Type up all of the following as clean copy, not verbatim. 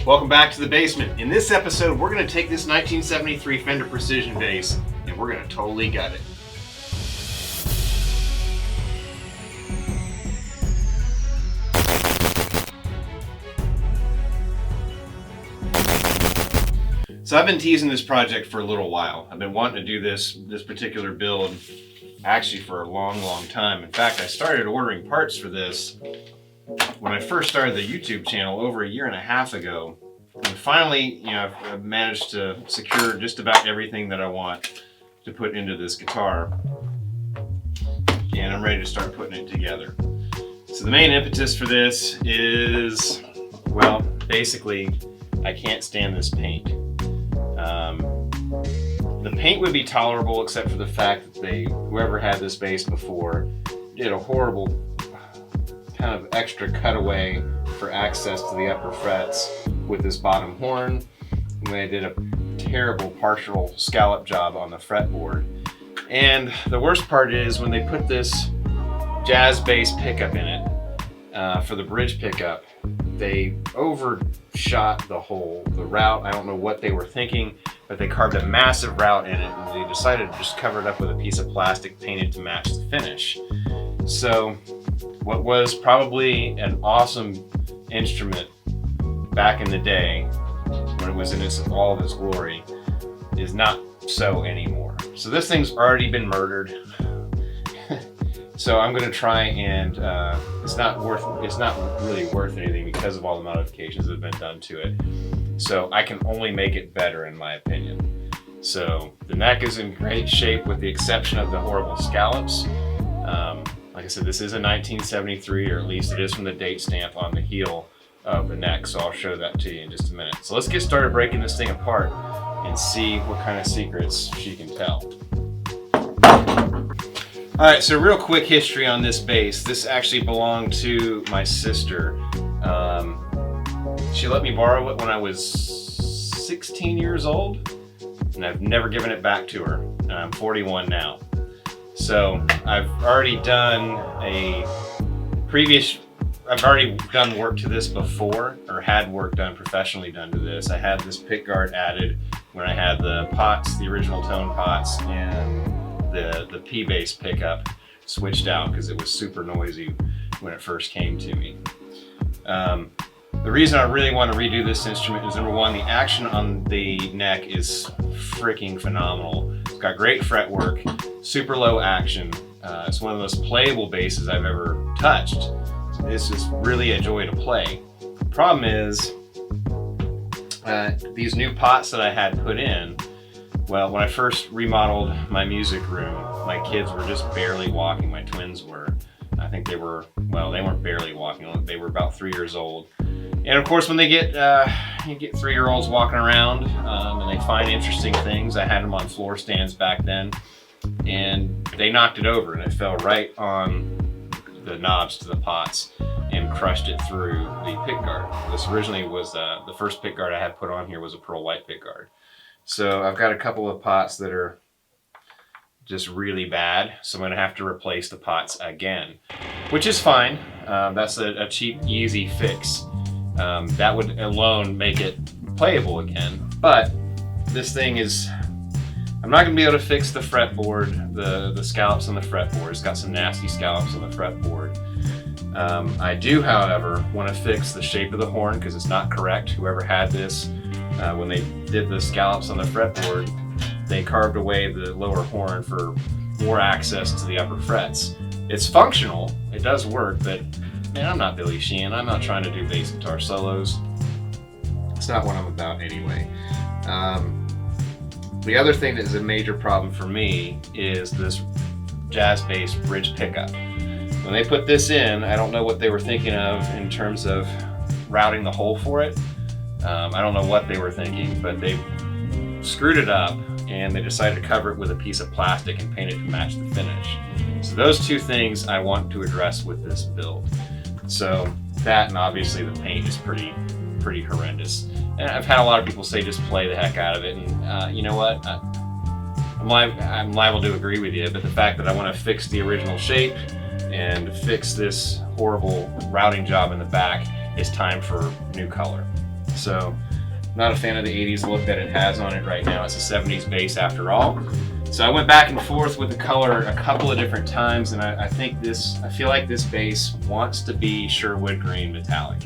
Welcome back to the basement. In this episode, we're going to take this 1973 Fender Precision Bass and we're going to totally gut it. So I've been teasing this project for a little while. I've been wanting to do this particular build actually for a long time. In fact, I started ordering parts for this when I first started the YouTube channel over a year and a half ago. And finally, I've managed to secure just about everything that I want to put into this guitar. And I'm ready to start putting it together. So the main impetus for this is, well, basically, I can't stand this paint. The paint would be tolerable except for the fact that whoever had this bass before did a horrible kind of extra cutaway for access to the upper frets with this bottom horn. And they did a terrible partial scallop job on the fretboard. And the worst part is when they put this jazz bass pickup in it for the bridge pickup, they overshot the route. I don't know what they were thinking, but they carved a massive route in it and they decided to just cover it up with a piece of plastic painted to match the finish. So what was probably an awesome instrument back in the day when it was in all of its glory is not so anymore. So this thing's already been murdered. So I'm going to try and it's not really worth anything because of all the modifications that have been done to it. So I can only make it better in my opinion. So the neck is in great shape with the exception of the horrible scallops. Like I said, this is a 1973, or at least it is from the date stamp on the heel of the neck. So I'll show that to you in just a minute. So let's get started breaking this thing apart and see what kind of secrets she can tell. All right, so real quick history on this bass. This actually belonged to my sister. She let me borrow it when I was 16 years old, and I've never given it back to her, and I'm 41 now. So I've already done work to this before, or had work done professionally done to this. I had this pickguard added when I had the pots, the original tone pots, and the P-bass pickup switched out because it was super noisy when it first came to me. The reason I really want to redo this instrument is, number one, the action on the neck is freaking phenomenal. It's got great fretwork, super low action. It's one of the most playable basses I've ever touched. It's just really a joy to play. The problem is these new pots that I had put in. Well, when I first remodeled my music room, my kids were just barely walking. My twins were. I think they weren't barely walking. They were about 3 years old. And of course, when you get 3-year-olds walking around and they find interesting things, I had them on floor stands back then, and they knocked it over and it fell right on the knobs to the pots and crushed it through the pickguard. This originally was the first pickguard I had put on here was a pearl white pickguard. So I've got a couple of pots that are just really bad, so I'm going to have to replace the pots again, which is fine. That's a cheap, easy fix. That would alone make it playable again, but this thing is, I'm not going to be able to fix the fretboard, the scallops on the fretboard. It's got some nasty scallops on the fretboard. I do, however, want to fix the shape of the horn because it's not correct. Whoever had this, when they did the scallops on the fretboard, they carved away the lower horn for more access to the upper frets. It's functional, it does work, but man, I'm not Billy Sheehan. I'm not trying to do bass guitar solos. It's not what I'm about anyway. The other thing that is a major problem for me is this jazz bass bridge pickup. When they put this in, I don't know what they were thinking of in terms of routing the hole for it. I don't know what they were thinking, but they screwed it up and they decided to cover it with a piece of plastic and paint it to match the finish. So those two things I want to address with this build. So that, and obviously the paint is pretty horrendous. And I've had a lot of people say just play the heck out of it, and you know what? I'm liable to agree with you, but the fact that I want to fix the original shape and fix this horrible routing job in the back, it's time for new color. So not a fan of the 80s look that it has on it right now. It's a 70s bass after all. So I went back and forth with the color a couple of different times, and I feel like this bass wants to be Sherwood Green Metallic.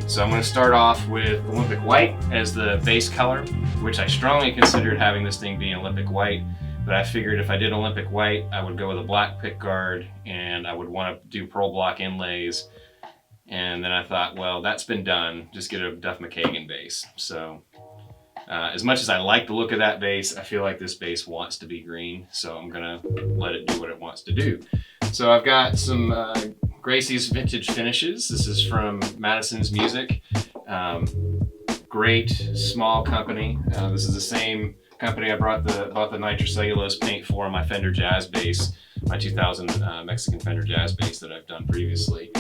So I'm going to start off with Olympic White as the base color, which I strongly considered having this thing be Olympic White, but I figured if I did Olympic White, I would go with a black pickguard, and I would want to do pearl block inlays. And then I thought, well, that's been done. Just get a Duff McKagan bass. So as much as I like the look of that bass, I feel like this bass wants to be green. So I'm gonna let it do what it wants to do. So I've got some Gracie's Vintage Finishes. This is from Madison's Music. Great small company. This is the same company I bought the nitrocellulose paint for on my Fender Jazz bass, my 2000 Mexican Fender Jazz bass that I've done previously.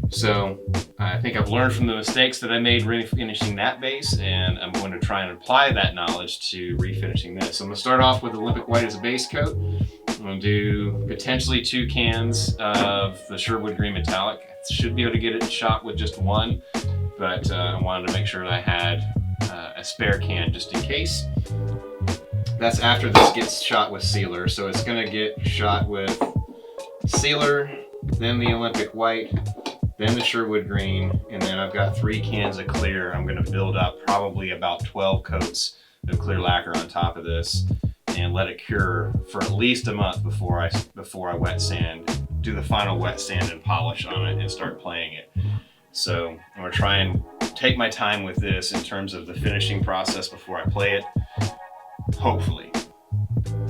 So I think I've learned from the mistakes that I made refinishing that bass, and I'm going to try and apply that knowledge to refinishing this. So I'm going to start off with Olympic White as a base coat. I'm going to do potentially 2 cans of the Sherwood Green Metallic. I should be able to get it shot with just 1, but I wanted to make sure that I had a spare can just in case. That's after this gets shot with sealer. So it's going to get shot with sealer, then the Olympic White, then the Sherwood Green, and then I've got 3 cans of clear. I'm going to build up probably about 12 coats of clear lacquer on top of this and let it cure for at least a month before I wet sand, do the final wet sand and polish on it and start playing it. So I'm going to try and take my time with this in terms of the finishing process before I play it, hopefully.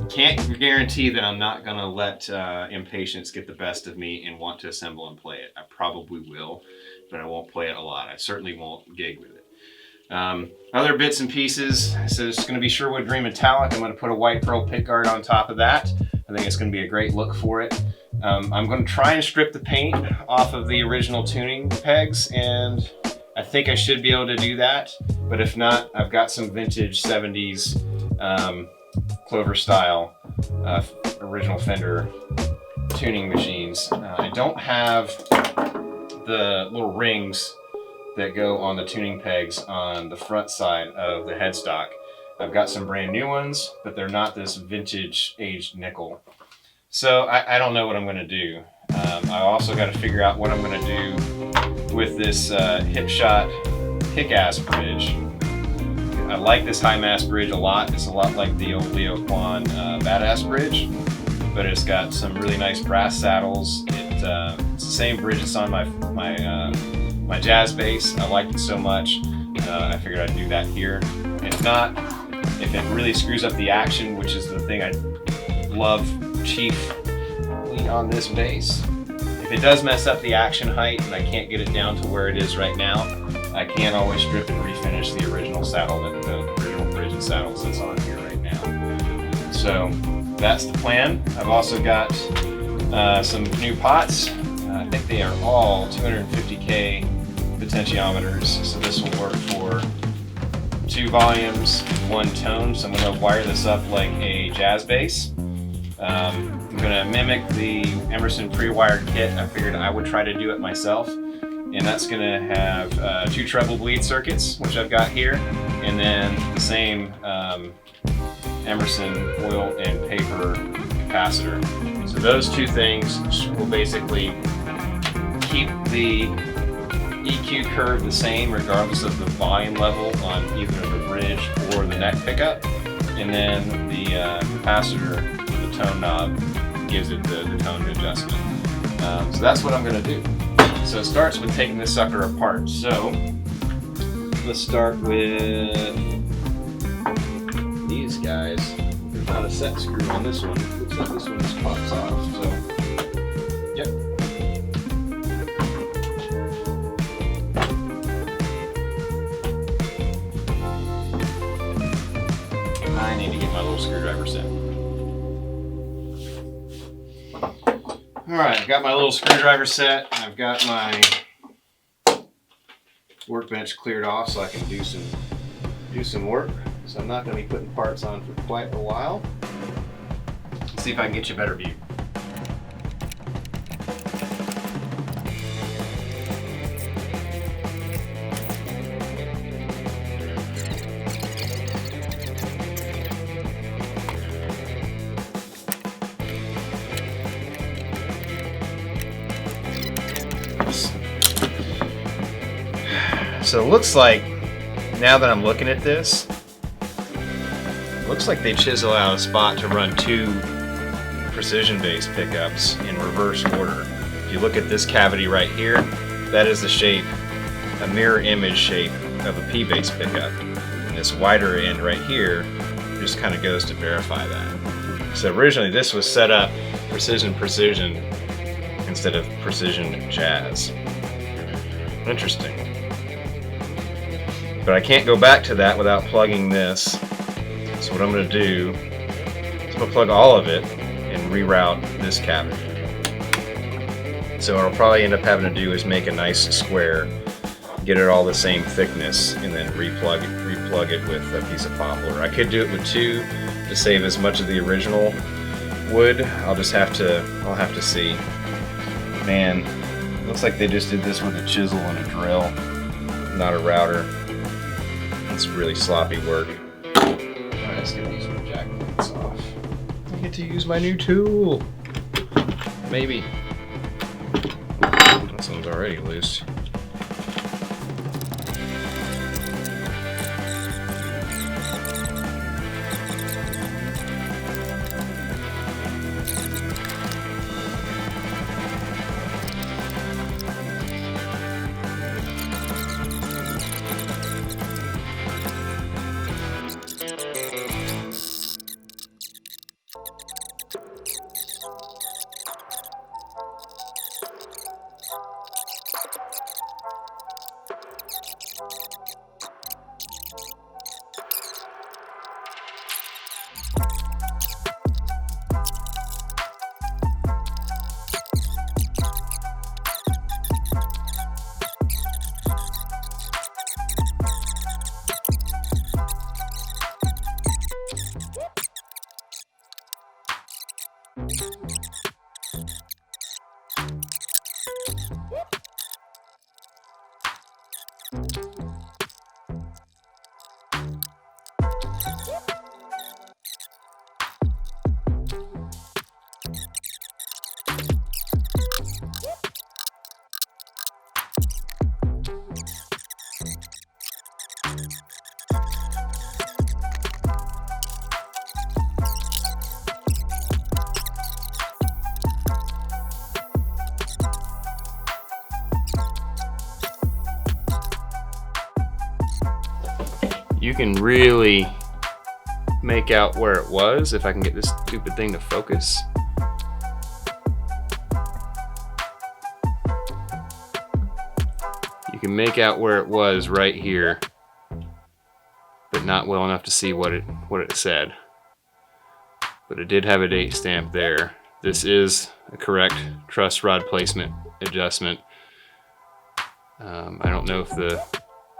Can't guarantee that I'm not going to let impatience get the best of me and want to assemble and play it. I probably will, but I won't play it a lot. I certainly won't gig with it. Other bits and pieces, so it's going to be Sherwood Green Metallic. I'm going to put a white pearl pickguard on top of that. I think it's going to be a great look for it. I'm going to try and strip the paint off of the original tuning pegs, and I think I should be able to do that. But if not, I've got some vintage 70s Clover style original Fender tuning machines. I don't have the little rings that go on the tuning pegs on the front side of the headstock. I've got some brand new ones, but they're not this vintage aged nickel. So I don't know what I'm going to do. I also got to figure out what I'm going to do with this Hipshot kick-ass bridge. I like this high mast bridge a lot. It's a lot like the old Leo Kwan Badass bridge, but it's got some really nice brass saddles. It's the same bridge that's on my jazz bass. I liked it so much, I figured I'd do that here. If not, if it really screws up the action, which is the thing I love chiefly on this bass, if it does mess up the action height and I can't get it down to where it is right now, I can always strip and refinish the original saddle, the original bridge and saddles that's on here right now. So that's the plan. I've also got some new pots. I think they are all 250K potentiometers, so this will work for 2 volumes, 1 tone. So I'm going to wire this up like a jazz bass. I'm going to mimic the Emerson pre-wired kit. I figured I would try to do it myself. And that's going to have 2 treble bleed circuits, which I've got here, and then the same Emerson oil and paper capacitor. So those 2 things will basically keep the EQ curve the same regardless of the volume level on either the bridge or the neck pickup. And then the capacitor, the tone knob, gives it the tone adjustment. So that's what I'm going to do. So it starts with taking this sucker apart. So let's start with these guys. There's not a set screw on this one. Looks like this one just pops off. So, yep. I need to get my little screwdriver set. Alright, I've got my little screwdriver set. I've got my workbench cleared off so I can do some work. So I'm not going to be putting parts on for quite a while. Let's see if I can get you a better view. So it looks like, now that I'm looking at this, it looks like they chisel out a spot to run 2 precision bass pickups in reverse order. If you look at this cavity right here, that is the shape, a mirror image shape of a P-bass pickup. And this wider end right here just kind of goes to verify that. So originally this was set up precision instead of precision jazz. Interesting. But I can't go back to that without plugging this. So what I'm going to do is I'm going to plug all of it and reroute this cavity. So what I'll probably end up having to do is make a nice square, get it all the same thickness, and then replug it with a piece of poplar. I could do it with 2 to save as much of the original wood. I'll have to see. Man, looks like they just did this with a chisel and a drill, not a router. It's really sloppy work. Alright, let's get these jack plates off. I get to use my new tool. Maybe. This one's already loose. You can really make out where it was if I can get this stupid thing to focus. You can make out where it was right here, but not well enough to see what it said. But it did have a date stamp there. This is a correct truss rod placement adjustment. I don't know if the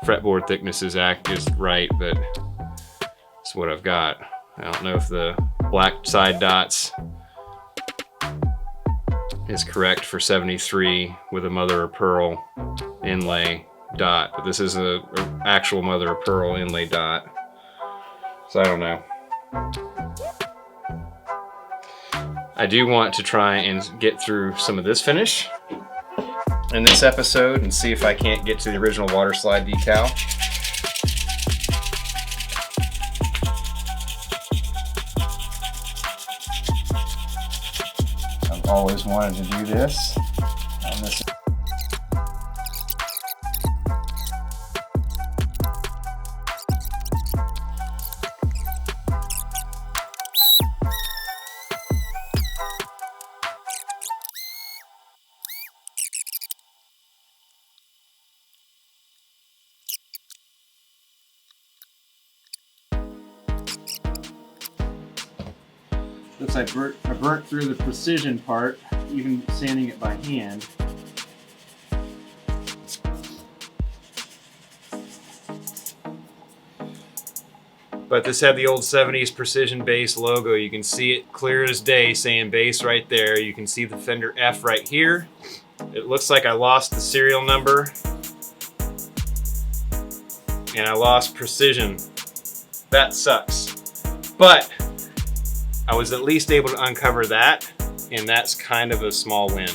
fretboard thickness is right, but it's what I've got. I don't know if the black side dots is correct for 73 with a mother of pearl inlay dot, but this is a actual mother of pearl inlay dot. So I don't know. I do want to try and get through some of this finish in this episode and see if I can't get to the original water slide decal. I've always wanted to do this on this. Looks like I burnt through the precision part, even sanding it by hand. But this had the old 70s Precision Bass logo. You can see it clear as day saying bass right there. You can see the Fender F right here. It looks like I lost the serial number and I lost precision. That sucks. But I was at least able to uncover that, and that's kind of a small win.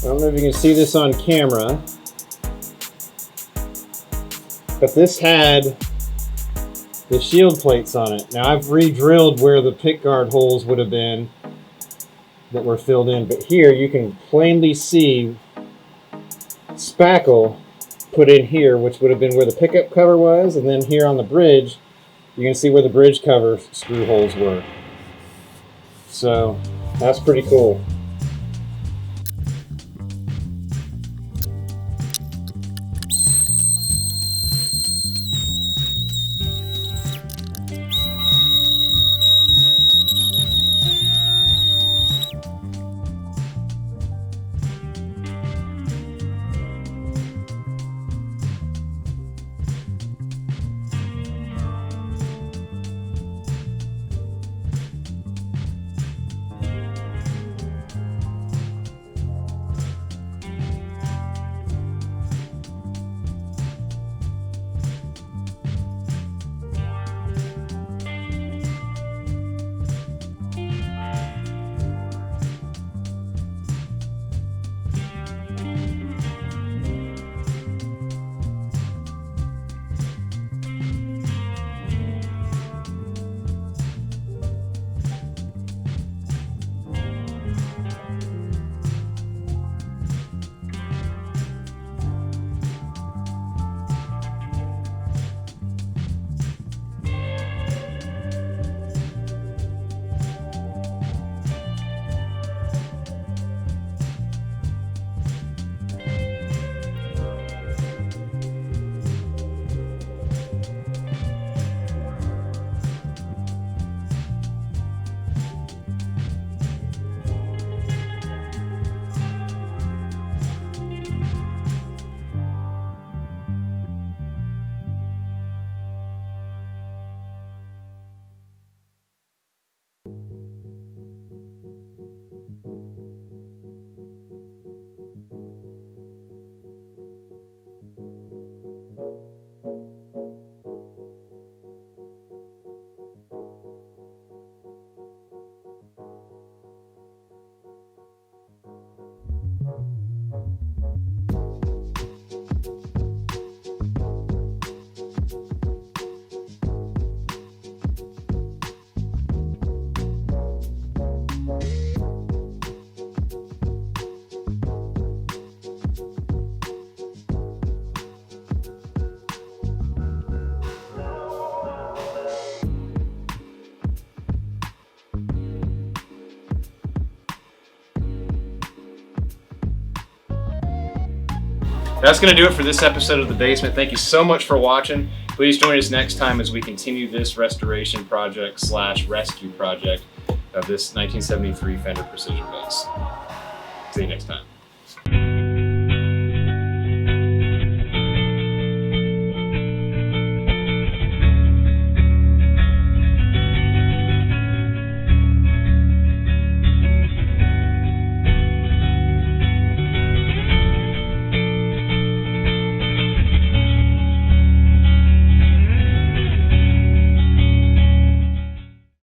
don't know if you can see this on camera, but this had the shield plates on it. Now I've re-drilled where the pick guard holes would have been that were filled in, but here you can plainly see spackle put in here, which would have been where the pickup cover was, and then here on the bridge you can see where the bridge cover screw holes were. So that's pretty cool. That's going to do it for this episode of The Basement. Thank you so much for watching. Please join us next time as we continue this restoration project / rescue project of this 1973 Fender Precision Bass. See you next time.